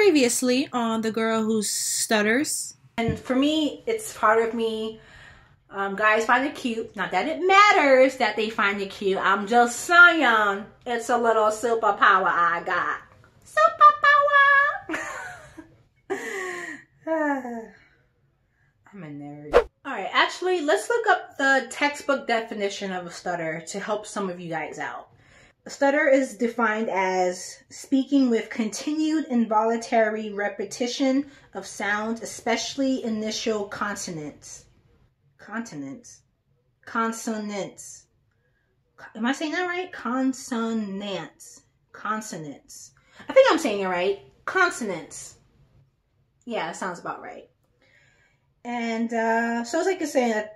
Previously on The Girl Who Stutters. And for me, it's part of me. Guys find it cute. Not that it matters that they find it cute. I'm just saying it's a little superpower I got. Superpower! I'm a nerd. Alright, actually, let's look up the textbook definition of a stutter to help some of you guys out. A stutter is defined as speaking with continued involuntary repetition of sounds, especially initial consonants. Consonants. Am I saying that right? Consonants. Consonants. I think I'm saying it right. Consonants. Yeah, that sounds about right. And so it's like I said,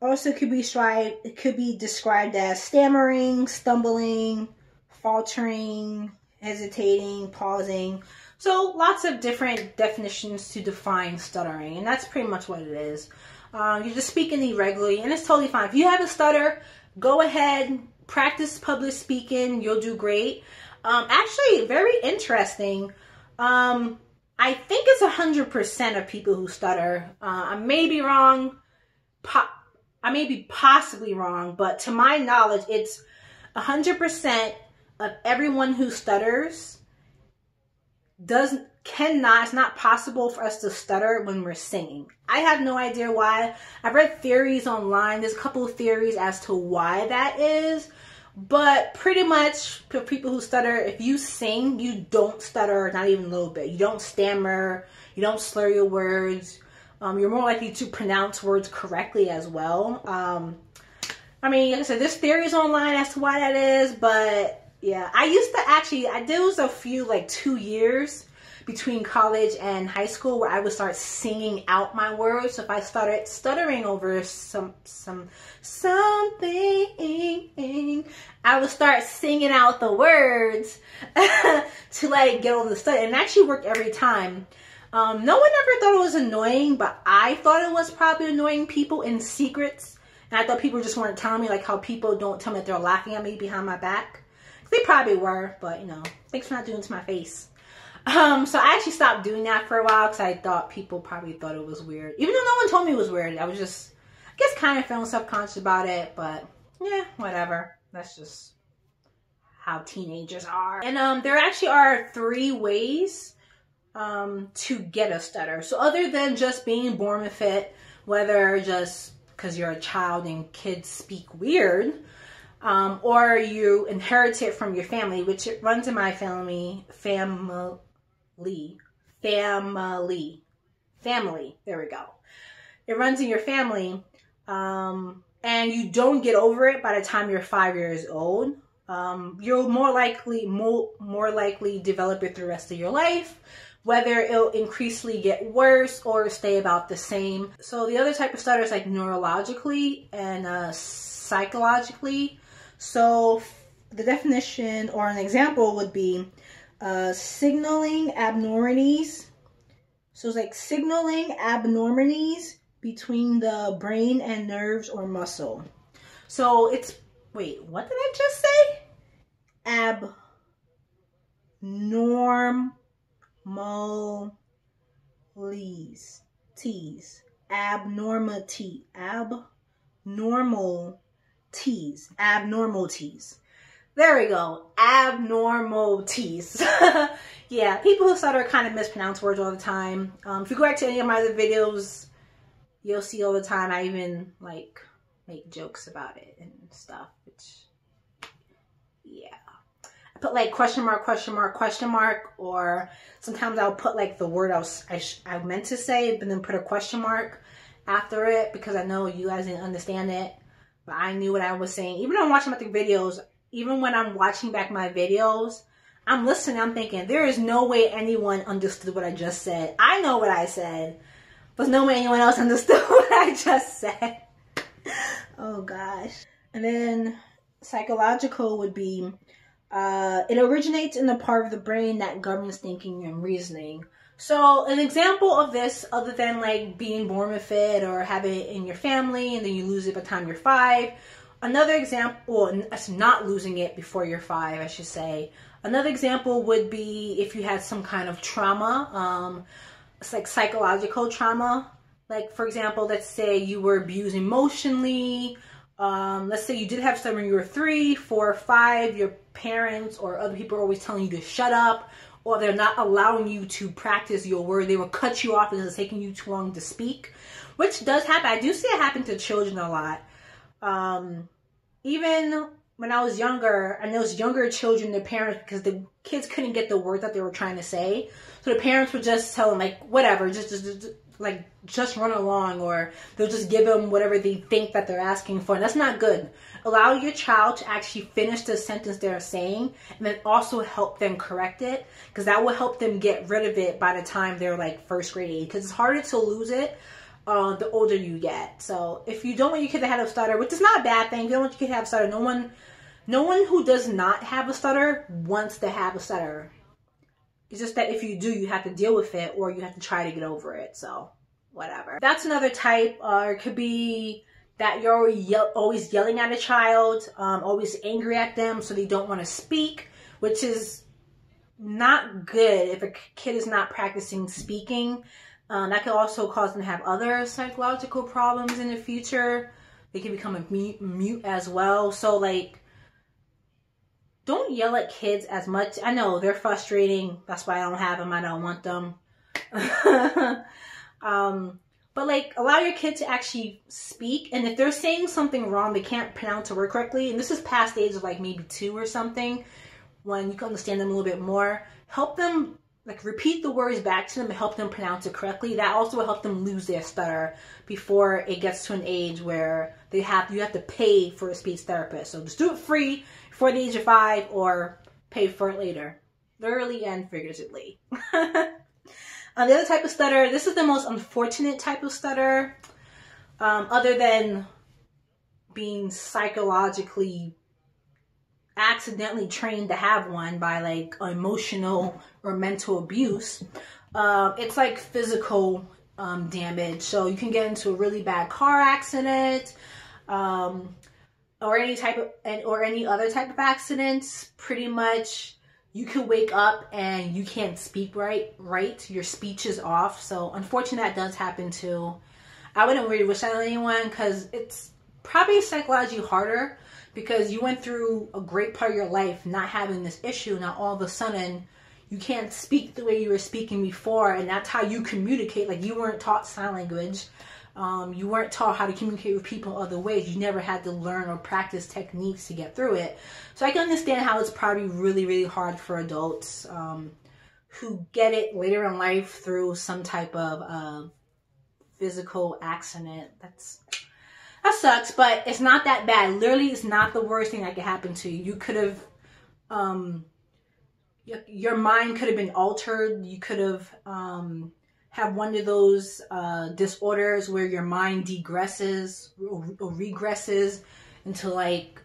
also could be described as stammering, stumbling, faltering, hesitating, pausing. So lots of different definitions to define stuttering, and that's pretty much what it is. You're just speaking irregularly, and it's totally fine. If you have a stutter, go ahead, practice public speaking. You'll do great. Actually, very interesting. I think it's 100% of people who stutter. I may be wrong. I may be possibly wrong, but to my knowledge, it's 100% of everyone who stutters it's not possible for us to stutter when we're singing. I have no idea why. I've read theories online. There's a couple of theories as to why that is, but pretty much for people who stutter, if you sing, you don't stutter, not even a little bit. You don't stammer, you don't slur your words. You're more likely to pronounce words correctly as well. I mean, like I said, there's theories online as to why that is, but yeah, there was a few, like 2 years between college and high school where I would start singing out my words. So if I started stuttering over something, I would start singing out the words to like get over the stutter, and it actually worked every time. No one ever thought it was annoying, but I thought it was probably annoying people in secrets. And I thought people just weren't telling me, like how people don't tell me that they're laughing at me behind my back. They probably were, but you know, thanks for not doing it to my face. So I actually stopped doing that for a while because I thought people probably thought it was weird. Even though no one told me it was weird, I was just, I guess, kind of feeling self-conscious about it, but yeah, whatever. That's just how teenagers are. And there actually are 3 ways to get a stutter. So other than just being born with it, whether just because you're a child and kids speak weird, or you inherit it from your family, which it runs in my family, there we go. It runs in your family, and you don't get over it by the time you're 5 years old. You'll more likely develop it through the rest of your life, whether it'll increasingly get worse or stay about the same. So the other type of stutter is like neurologically and psychologically. So the definition or an example would be signaling abnormalities. So it's like signaling abnormalities between the brain and nerves or muscle. So it's, wait, what did I just say? Abnormalities. There we go. Abnormalities. Yeah, people who stutter kind of mispronounce words all the time. If you go back to any of my other videos, you'll see all the time I even like make jokes about it and stuff, which, yeah. I put like question mark, or sometimes I'll put like the word I meant to say, but then put a question mark after it because I know you guys didn't understand it, but I knew what I was saying. Even when I'm watching the videos, even when I'm watching back my videos, I'm listening, I'm thinking, there is no way anyone understood what I just said. I know what I said, but no way anyone else understood what I just said. Oh gosh. And then psychological would be, it originates in the part of the brain that governs thinking and reasoning. So an example of this, other than like being born with it or having it in your family and then you lose it by the time you're 5, another example, well, it's not losing it before you're 5, I should say. Another example would be if you had some kind of trauma, it's like psychological trauma. Like, for example, let's say you were abused emotionally. Let's say you did have stutter when you were 3, 4, 5. Your parents or other people are always telling you to shut up, or they're not allowing you to practice your word. They will cut you off because it's taking you too long to speak, which does happen. I do see it happen to children a lot. Even when I was younger, and those younger children, their parents, because the kids couldn't get the word that they were trying to say, so the parents would just tell them, like, whatever, just run along, or they'll just give them whatever they think that they're asking for. And that's not good. Allow your child to actually finish the sentence they're saying, and then also help them correct it, because that will help them get rid of it by the time they're like first grade age, because it's harder to lose it the older you get. So if you don't want your kid to have a stutter, which is not a bad thing, if you don't want your kid to have a stutter, no one who does not have a stutter wants to have a stutter. It's just that if you do, you have to deal with it, or you have to try to get over it. So whatever. That's another type. It could be that you're always yelling at a child, always angry at them, so they don't want to speak, which is not good if a kid is not practicing speaking. That could also cause them to have other psychological problems in the future. They can become a mute as well. So, like, don't yell at kids as much. I know they're frustrating. That's why I don't have them. I don't want them. But, like, allow your kid to actually speak. And if they're saying something wrong, they can't pronounce a word correctly, and this is past the age of like maybe 2 or something, when you can understand them a little bit more, help them, like, repeat the words back to them and help them pronounce it correctly. That also will help them lose their stutter before it gets to an age where you have to pay for a speech therapist. So just do it free before the age of 5, or pay for it later, literally and figuratively. The other type of stutter, this is the most unfortunate type of stutter, other than being psychologically accidentally trained to have one by, like, emotional or mental abuse. It's like physical damage. So you can get into a really bad car accident, or any other type of accidents. Pretty much, you could wake up and you can't speak right. Your speech is off. So unfortunately, that does happen too. I wouldn't really wish that on anyone, because it's probably psychologically harder, because you went through a great part of your life not having this issue. Now all of a sudden you can't speak the way you were speaking before, and that's how you communicate. Like, you weren't taught sign language. You weren't taught how to communicate with people other ways. You never had to learn or practice techniques to get through it. So I can understand how it's probably really, really hard for adults who get it later in life through some type of physical accident. That sucks, but it's not that bad. Literally, it's not the worst thing that could happen to you. You could have, your mind could have been altered. You could have one of those disorders where your mind degresses or regresses into, like,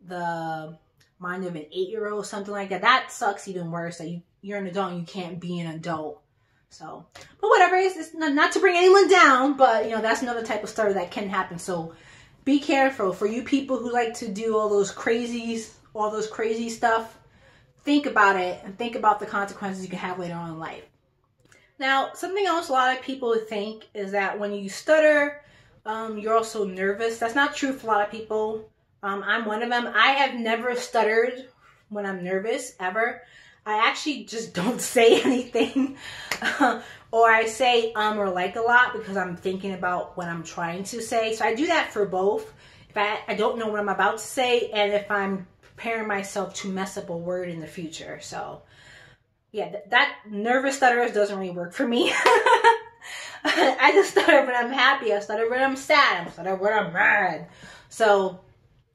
the mind of an 8-year-old, something like that. That sucks even worse. That you're an adult and you can't be an adult. So, but whatever, it's not to bring anyone down, but, you know, that's another type of stutter that can happen. So be careful. For you people who like to do all those crazy stuff, think about it and think about the consequences you can have later on in life. Now, something else a lot of people think is that when you stutter, you're also nervous. That's not true for a lot of people. I'm one of them. I have never stuttered when I'm nervous, ever. I actually just don't say anything. Or I say or like a lot because I'm thinking about what I'm trying to say. So I do that for both. If I don't know what I'm about to say, and if I'm preparing myself to mess up a word in the future. So yeah, that nervous stutter doesn't really work for me. I just stutter when I'm happy. I stutter when I'm sad. I stutter when I'm mad. So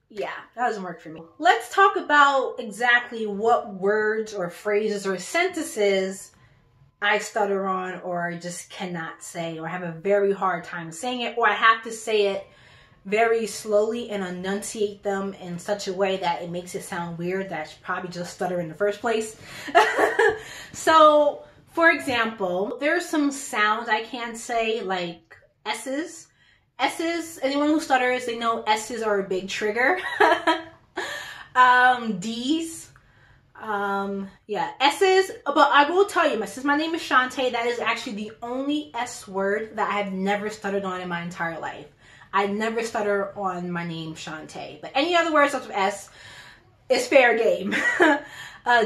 yeah, that doesn't work for me. Let's talk about exactly what words or phrases or sentences I stutter on, or I just cannot say, or have a very hard time saying it, or I have to say it very slowly and enunciate them in such a way that it makes it sound weird that I should probably just stutter in the first place. So, for example, there's some sounds I can't say, like S's. S's, anyone who stutters, they know S's are a big trigger. D's. Yeah, S's, but I will tell you, since my name is Shanté, that is actually the only S word that I have never stuttered on in my entire life. I never stutter on my name Shanté, but any other words starts with S is fair game.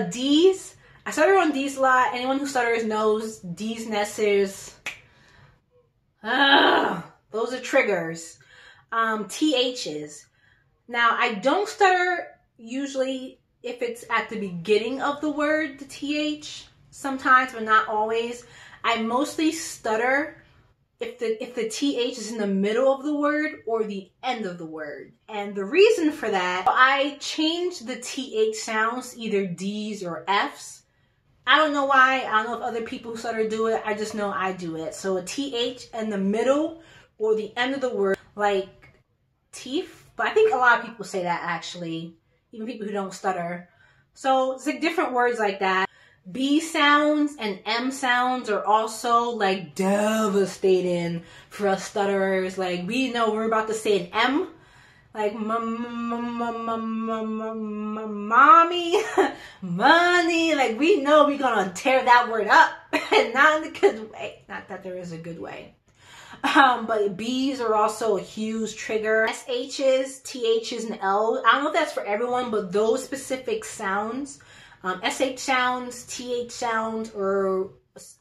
D's, I stutter on D's a lot. Anyone who stutters knows D's and S's. Those are triggers. THs. Now, I don't stutter usually if it's at the beginning of the word, the TH, sometimes, but not always. I mostly stutter if the TH is in the middle of the word or the end of the word. And the reason for that, I change the TH sounds, either D's or F's. I don't know why. I don't know if other people who stutter do it. I just know I do it. So a TH in the middle or the end of the word, like teeth. But I think a lot of people say that actually, even people who don't stutter. So it's like different words like that. B sounds and M sounds are also like devastating for us stutterers. Like we know we're about to say an M, like mommy, money. Like we know we're gonna tear that word up, and not in a good way. Not that there is a good way. But B's are also a huge trigger. SHs, THs, and L's. I don't know if that's for everyone, but those specific sounds, SH sounds, TH sounds, or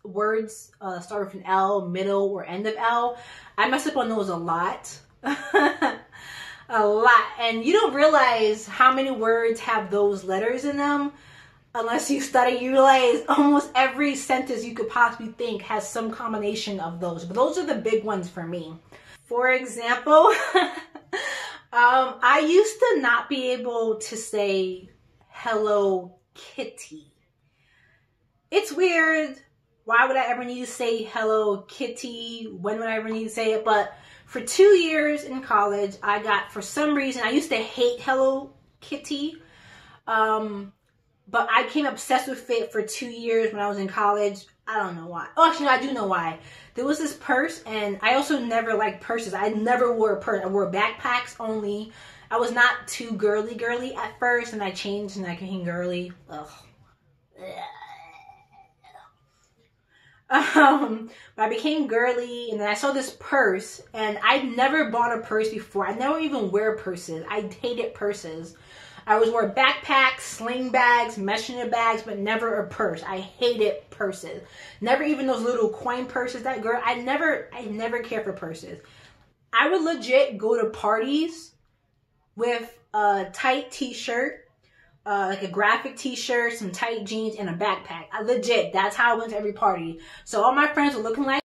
words start with an L, middle or end of L, I mess up on those a lot. A lot. And you don't realize how many words have those letters in them unless you study. You realize almost every sentence you could possibly think has some combination of those. But those are the big ones for me. For example, I used to not be able to say Hello Kitty. It's weird. Why would I ever need to say Hello Kitty? When would I ever need to say it? But for 2 years in college, I got, for some reason, I used to hate Hello Kitty. But I became obsessed with it for 2 years when I was in college. I don't know why. Oh, actually, I do know why. There was this purse, and I also never liked purses. I never wore a purse. I wore backpacks only. I was not too girly at first, and I changed and I became girly. Ugh. But I became girly, and then I saw this purse, and I'd never bought a purse before. I never even wear purses. I hated purses. I always wore backpacks, sling bags, messenger bags, but never a purse. I hated purses. Never even those little coin purses. That girl, I never cared for purses. I would legit go to parties with a tight t-shirt, like a graphic t-shirt, some tight jeans, and a backpack. That's how I went to every party. So all my friends were looking like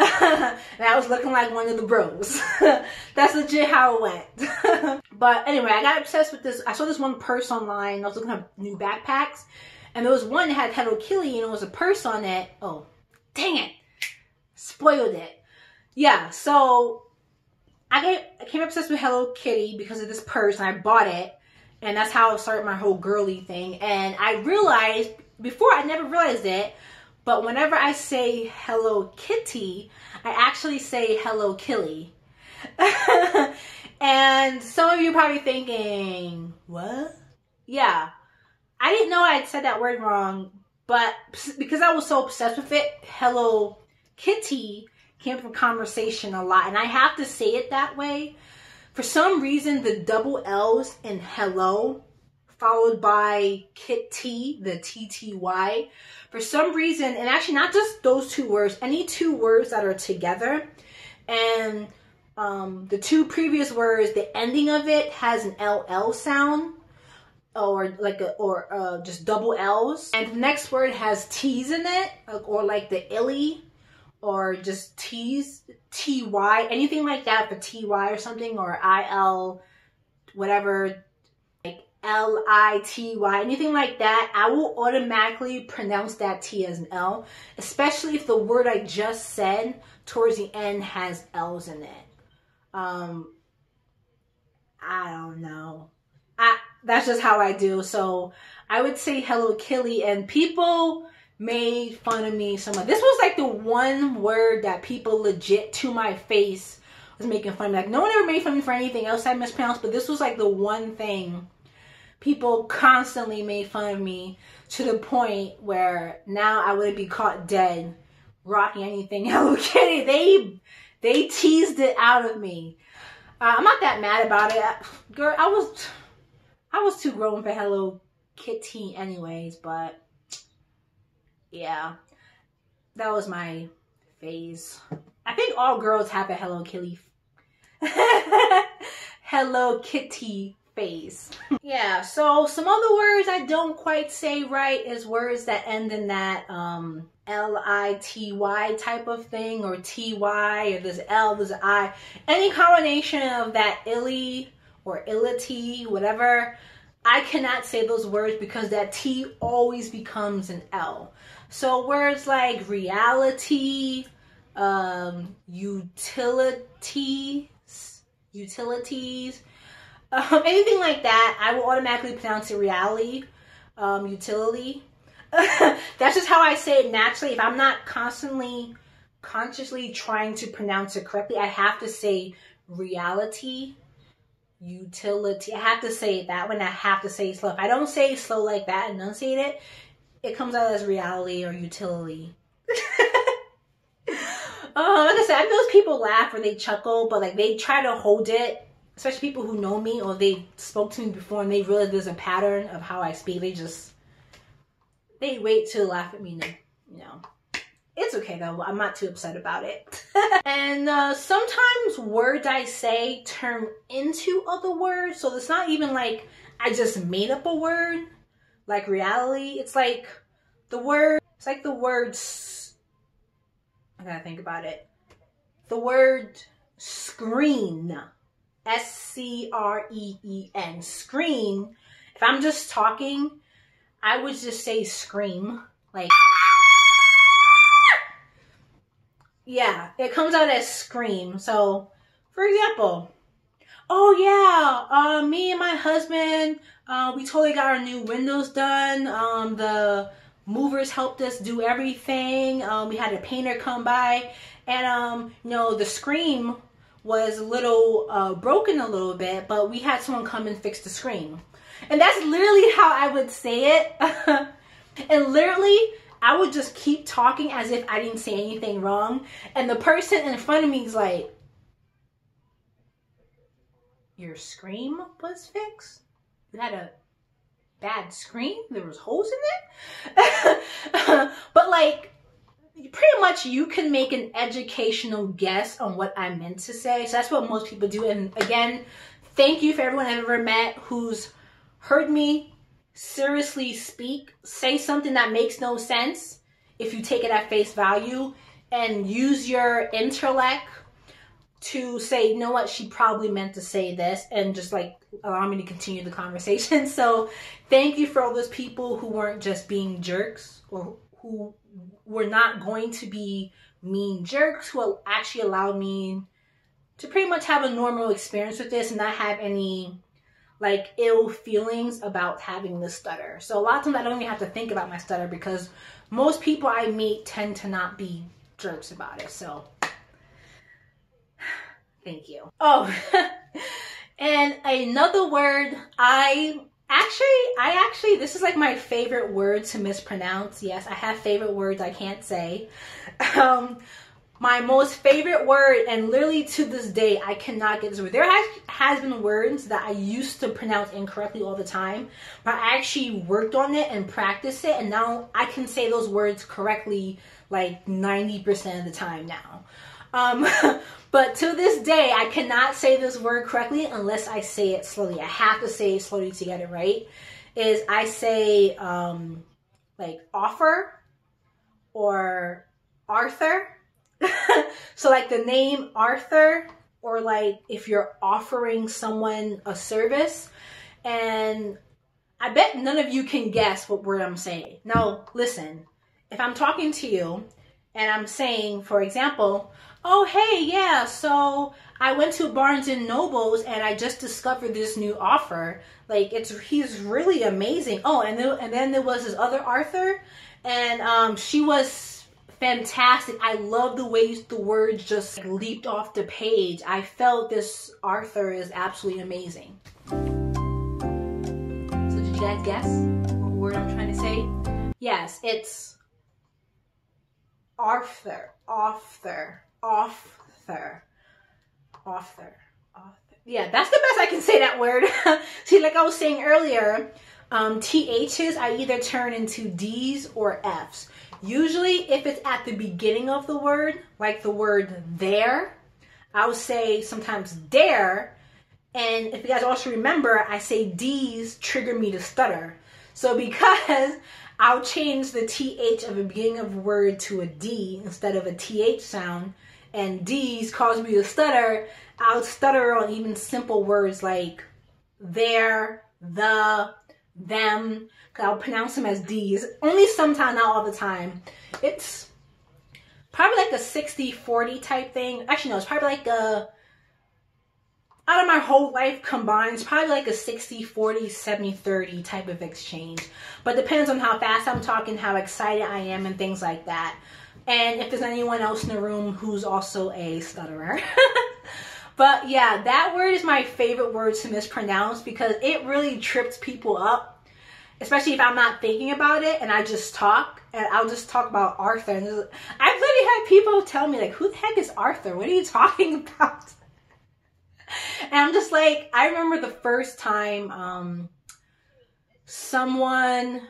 and I was looking like one of the bros. That's legit how it went. But anyway, I got obsessed with this. I saw this one purse online. I was looking at new backpacks, and there was one that had Hello Kitty, and it was a purse on it. Oh, dang it. Spoiled it. Yeah, so I became obsessed with Hello Kitty because of this purse, and I bought it. And that's how I started my whole girly thing. And I realized, before I never realized it, but whenever I say Hello Kitty, I actually say Hello Killy. And some of you are probably thinking, what? Yeah. I didn't know I had said that word wrong, but because I was so obsessed with it, Hello Kitty came from conversation a lot. And I have to say it that way. For some reason, the double L's in hello, followed by kitty, the TTY. For some reason, and actually not just those two words, any two words that are together, and the two previous words, the ending of it has an LL sound, or like just double L's, and the next word has T's in it, or like the illy, or just T's, TY, anything like that for TY or something, or IL, whatever, like LITY, anything like that, I will automatically pronounce that T as an L, especially if the word I just said towards the end has L's in it. I don't know. That's just how I do. So I would say Hello Killy, and people made fun of me so much. This was like the one word that people legit to my face was making fun of me. Like, no one ever made fun of me for anything else I mispronounced, but this was like the one thing people constantly made fun of me to the point where now I wouldn't be caught dead rocking anything Hello Kitty. They teased it out of me. I'm not that mad about it. Girl, I was too grown for Hello Kitty anyways, but yeah, that was my phase. I think all girls have a Hello Kitty phase. Yeah, so some other words I don't quite say right is words that end in that L-I-T-Y type of thing, or T-Y, or there's L, there's I. Any combination of that illy or illity, whatever, I cannot say those words because that T always becomes an L. So words like reality, utilities, anything like that, I will automatically pronounce it reality, utility. That's just how I say it naturally. If I'm not consciously trying to pronounce it correctly, I have to say reality, utility. I have to say it that way, and I have to say it slow. If I don't say it slow like that, enunciate it, it comes out as reality or utility. Like I said, I know those people laugh or they chuckle, but like they try to hold it, especially people who know me or they spoke to me before and they realize there's a pattern of how I speak. They wait to laugh at me, you know. It's okay though, I'm not too upset about it. And sometimes words I say turn into other words, so it's not even like I just made up a word, like reality. It's like the words, I gotta think about it. The word screen, S-C-R-E-E-N, screen. If I'm just talking, I would just say scream, like, yeah, it comes out as scream. So, for example, oh yeah, me and my husband, we totally got our new windows done. The movers helped us do everything. We had a painter come by, and you know, the screen was a little broken a little bit, but we had someone come and fix the screen. And that's literally how I would say it. And literally, I would just keep talking as if I didn't say anything wrong. And the person in front of me is like, your screen was fixed? You had a bad screen? There was holes in it? But like, pretty much you can make an educational guess on what I meant to say. So that's what most people do. And again, thank you for everyone I've ever met who's heard me seriously speak, say something that makes no sense if you take it at face value and use your intellect to say, you know what, she probably meant to say this, and just like allow me to continue the conversation. So thank you for all those people who weren't just being jerks, or who were not going to be mean jerks, who actually allowed me to pretty much have a normal experience with this and not have any like ill feelings about having the stutter. So a lot of times I don't even have to think about my stutter because most people I meet tend to not be jerks about it. So thank you. Oh, and another word, I actually, this is like my favorite word to mispronounce. Yes, I have favorite words I can't say. My most favorite word, and literally to this day, I cannot get this word. There has been words that I used to pronounce incorrectly all the time, but I actually worked on it and practiced it, and now I can say those words correctly like 90% of the time now. But to this day, I cannot say this word correctly unless I say it slowly. I have to say it slowly to get it right. Is I say like offer or Arthur. So like the name Arthur, or like if you're offering someone a service, and I bet none of you can guess what word I'm saying. Now listen, if I'm talking to you and I'm saying, for example, oh hey, yeah, so I went to Barnes and Nobles and I just discovered this new offer. Like he's really amazing. Oh, and then there was this other Arthur, and she was fantastic. I love the way the words just leaped off the page. I felt this Arthur is absolutely amazing. So you guys guess what word I'm trying to say? Yes, it's Arthur. Yeah, that's the best I can say that word. See, like I was saying earlier, THs I either turn into Ds or Fs. Usually if it's at the beginning of the word, like the word there, I'll say sometimes dare. And if you guys also remember, I say D's trigger me to stutter. So because I'll change the TH of the beginning of a word to a D instead of a TH sound, and D's cause me to stutter, I'll stutter on even simple words like there, the, them. I'll pronounce them as D's. Only sometimes, not all the time. It's probably like a 60-40 type thing. Actually, no, it's probably like a, out of my whole life combined, it's probably like a 60-40, 70-30 type of exchange. But depends on how fast I'm talking, how excited I am, and things like that. And if there's anyone else in the room who's also a stutterer. But yeah, that word is my favorite word to mispronounce because it really trips people up. Especially if I'm not thinking about it and I just talk. And I'll just talk about Arthur. And I've literally had people tell me, like, who the heck is Arthur? What are you talking about? And I'm just like, I remember the first time someone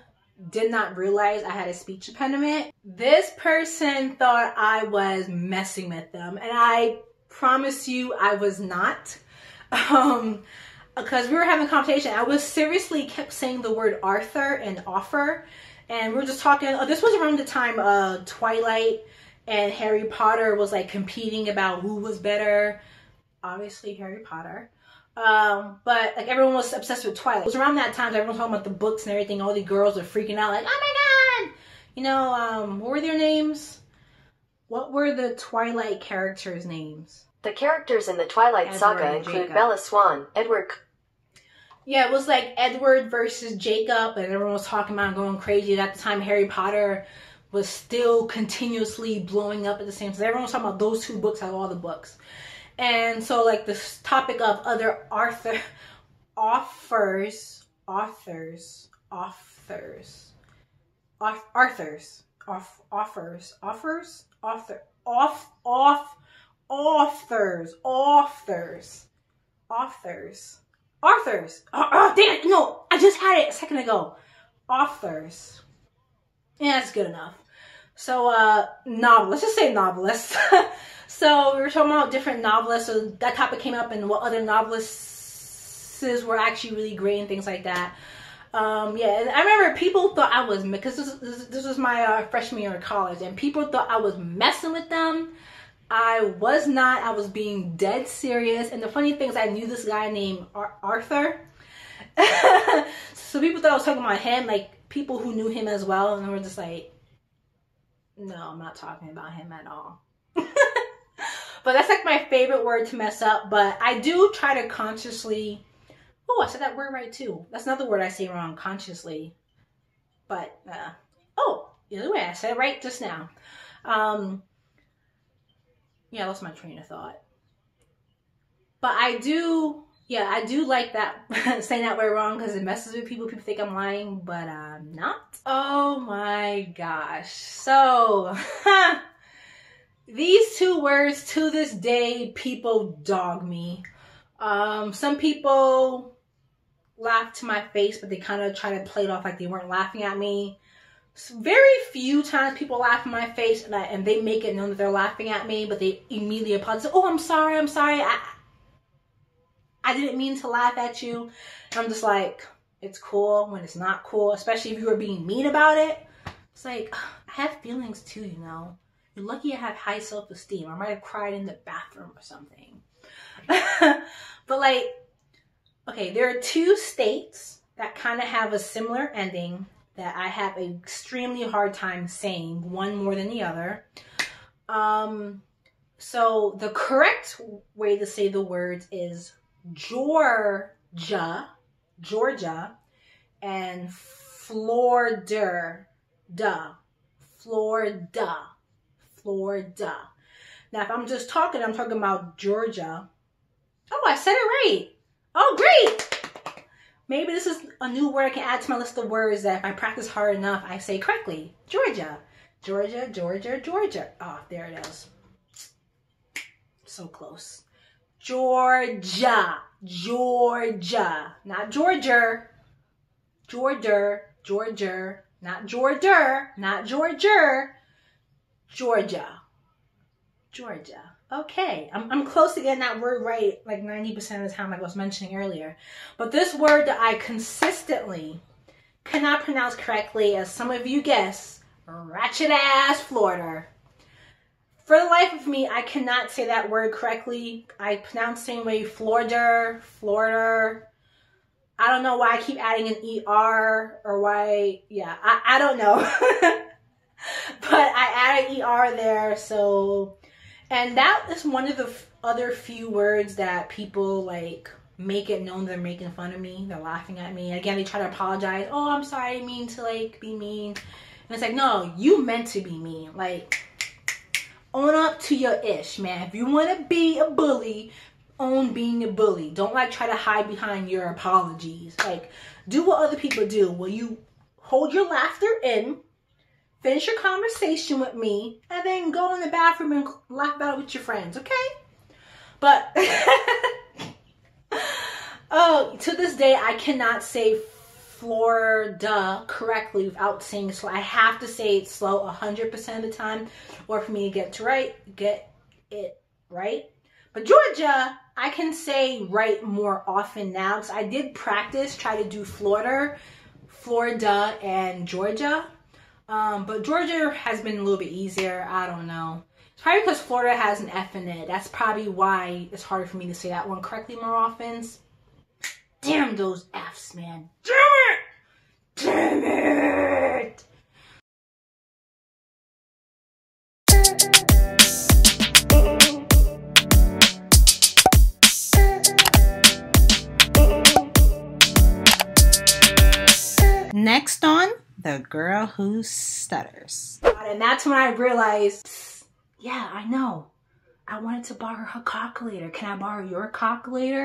did not realize I had a speech impediment. This person thought I was messing with them. And I promise you I was not. Because we were having a conversation. I was seriously kept saying the word Arthur and offer. And we were just talking. Oh, this was around the time Twilight and Harry Potter was like competing about who was better. Obviously Harry Potter. But like everyone was obsessed with Twilight. It was around that time everyone was talking about the books and everything. All the girls were freaking out like, oh my god! You know, what were their names? What were the Twilight characters' names? The characters in the Twilight Saga include Bella Swan, Edward. Yeah, it was like Edward versus Jacob, and everyone was talking about going crazy. At the time, Harry Potter was still continuously blowing up at the same time. Everyone was talking about those two books out of all the books. And so, like, this topic of other authors, oh, damn, no, I just had it a second ago. Authors. Yeah, that's good enough. So, novelists, let's just say novelists. So we were talking about different novelists, so that topic came up and what other novelists were actually really great and things like that. Yeah, I remember people thought I was, because this was my freshman year of college, and people thought I was messing with them. I was not. I was being dead serious. And the funny thing is I knew this guy named Arthur. So people thought I was talking about him, like people who knew him as well. And they were just like, no, I'm not talking about him at all. But that's like my favorite word to mess up. But I do try to consciously, oh, I said that word right too. That's another word I say wrong, consciously. But, oh, the other way, I said it right just now. Yeah, I lost my train of thought. But I do like that, saying that word wrong because it messes with people. People think I'm lying, but I'm not. Oh my gosh. So, these two words, to this day, people dog me. Some people laugh to my face, but they kind of try to play it off like they weren't laughing at me. Very few times people laugh in my face and they make it known that they're laughing at me, but they immediately apologize. Oh, I'm sorry. I didn't mean to laugh at you. And I'm just like, it's cool when it's not cool, especially if you were being mean about it. It's like, I have feelings too, you know. You're lucky I have high self-esteem. I might have cried in the bathroom or something. But like, okay, there are two states that kind of have a similar ending that I have an extremely hard time saying, one more than the other. So the correct way to say the words is Georgia, and Florida. Now, if I'm just talking, I'm talking about Georgia. Oh, I said it right. Oh, great. Maybe this is a new word I can add to my list of words that if I practice hard enough, I say correctly. Georgia. Georgia, Georgia, Georgia. Oh, there it is. So close. Georgia. Georgia. Not Georgia. Georgia. Georgia. Not Georgia. Not Georgia. Georgia. Georgia. Okay, I'm close to getting that word right like 90% of the time, like I was mentioning earlier. But this word that I consistently cannot pronounce correctly, as some of you guess, ratchet ass Florida. For the life of me, I cannot say that word correctly. I pronounce the same way, Florida, Florida. I don't know why I keep adding an ER or why, yeah, I don't know. But I added ER there, so... And that is one of the other few words that people like make it known they're making fun of me. They're laughing at me. Again, they try to apologize. Oh, I'm sorry, I didn't mean to like be mean. And it's like, no, you meant to be mean. Like, own up to your ish, man. If you want to be a bully, own being a bully. Don't like try to hide behind your apologies. Like, do what other people do. Will you hold your laughter in? Finish your conversation with me, and then go in the bathroom and laugh about it with your friends, okay? But, oh, to this day, I cannot say Florida correctly without saying it slow. I have to say it slow 100% of the time, or for me to get it right. But Georgia, I can say right more often now, because I did practice, try to do Florida, and Georgia. But Georgia has been a little bit easier. I don't know. It's probably because Florida has an F in it. That's probably why it's harder for me to say that one correctly more often. Damn those Fs, man. Damn it! Damn it! Next on The Girl Who Stutters. And that's when I realized, yeah, I know. I wanted to borrow her calculator. Can I borrow your calculator?